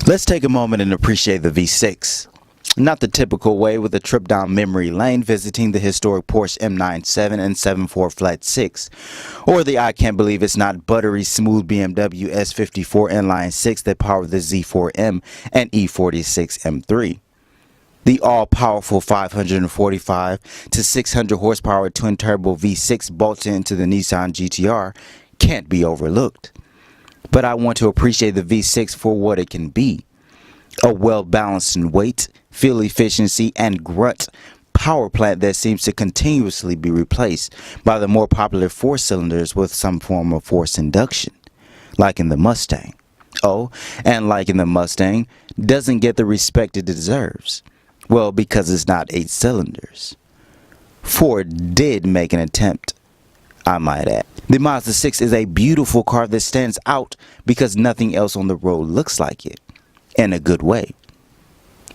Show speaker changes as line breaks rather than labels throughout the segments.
Let's take a moment and appreciate the V6. Not the typical way with a trip down memory lane visiting the historic Porsche M97 and 74 Flat 6, or the I can't believe it's not buttery smooth BMW S54 inline 6 that powered the Z4M and E46 M3. The all-powerful 545 to 600 horsepower twin-turbo V6 bolted into the Nissan GT-R can't be overlooked. But I want to appreciate the V6 for what it can be. A well-balanced in weight, fuel efficiency, and grunt power plant that seems to continuously be replaced by the more popular 4-cylinders with some form of forced induction, like in the Mustang. Oh, and like in the Mustang, doesn't get the respect it deserves. Well, because it's not 8 cylinders. Ford did make an attempt, I might add. The Mazda 6 is a beautiful car that stands out because nothing else on the road looks like it, in a good way.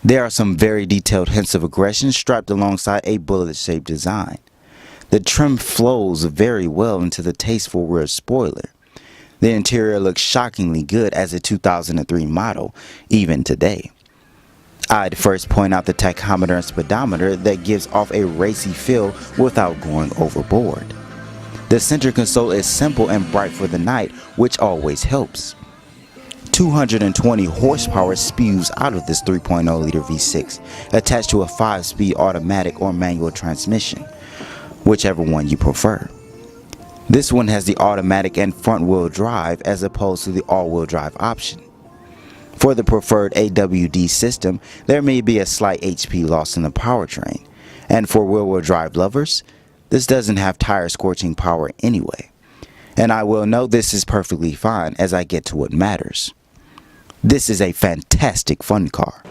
There are some very detailed hints of aggression strapped alongside a bullet-shaped design. The trim flows very well into the tasteful rear spoiler. The interior looks shockingly good as a 2003 model, even today. I'd first point out the tachometer and speedometer that gives off a racy feel without going overboard. The center console is simple and bright for the night, which always helps. 220 horsepower spews out of this 3.0-liter V6, attached to a 5-speed automatic or manual transmission, whichever one you prefer. This one has the automatic and front-wheel drive as opposed to the all-wheel drive option. For the preferred AWD system, there may be a slight HP loss in the powertrain, and for rear-wheel drive lovers, this doesn't have tire scorching power anyway. And I will note this is perfectly fine as I get to what matters. This is a fantastic fun car,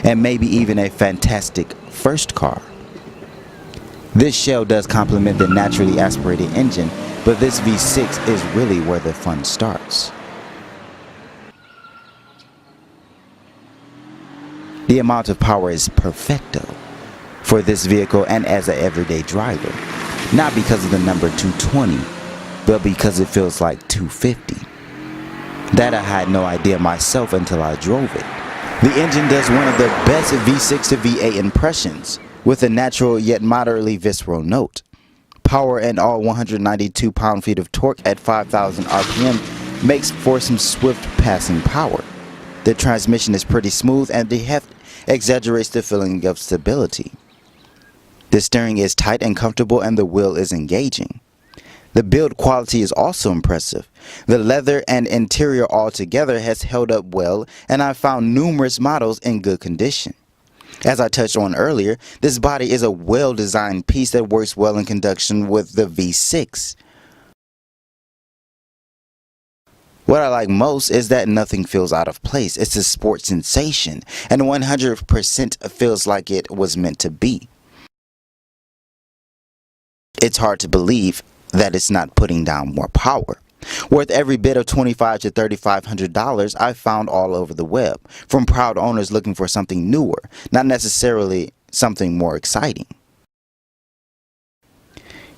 and maybe even a fantastic first car. This shell does complement the naturally aspirated engine, but this V6 is really where the fun starts. The amount of power is perfecto for this vehicle and as an everyday driver, not because of the number 220, but because it feels like 250. That I had no idea myself until I drove it. The engine does one of the best V6 to V8 impressions, with a natural yet moderately visceral note. Power and all 192 pound-feet of torque at 5,000 RPM makes for some swift passing power. The transmission is pretty smooth and the heft exaggerates the feeling of stability. The steering is tight and comfortable and the wheel is engaging. The build quality is also impressive. The leather and interior altogether has held up well, and I've found numerous models in good condition. As I touched on earlier, this body is a well-designed piece that works well in conjunction with the V6. What I like most is that nothing feels out of place. It's a sport sensation, and 100% feels like it was meant to be. It's hard to believe that it's not putting down more power. Worth every bit of $2,500 to $3,500 I've found all over the web, from proud owners looking for something newer, not necessarily something more exciting.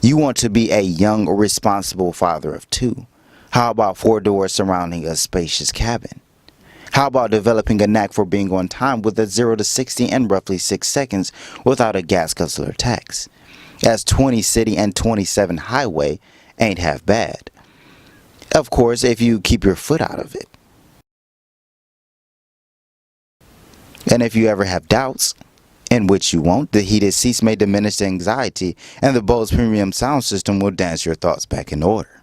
You want to be a young, responsible father of 2. How about 4 doors surrounding a spacious cabin? How about developing a knack for being on time with a 0 to 60 in roughly 6 seconds without a gas guzzler tax? As 20 city and 27 highway ain't half bad. Of course, if you keep your foot out of it. And if you ever have doubts, in which you won't, the heated seats may diminish the anxiety, and the Bose premium sound system will dance your thoughts back in order.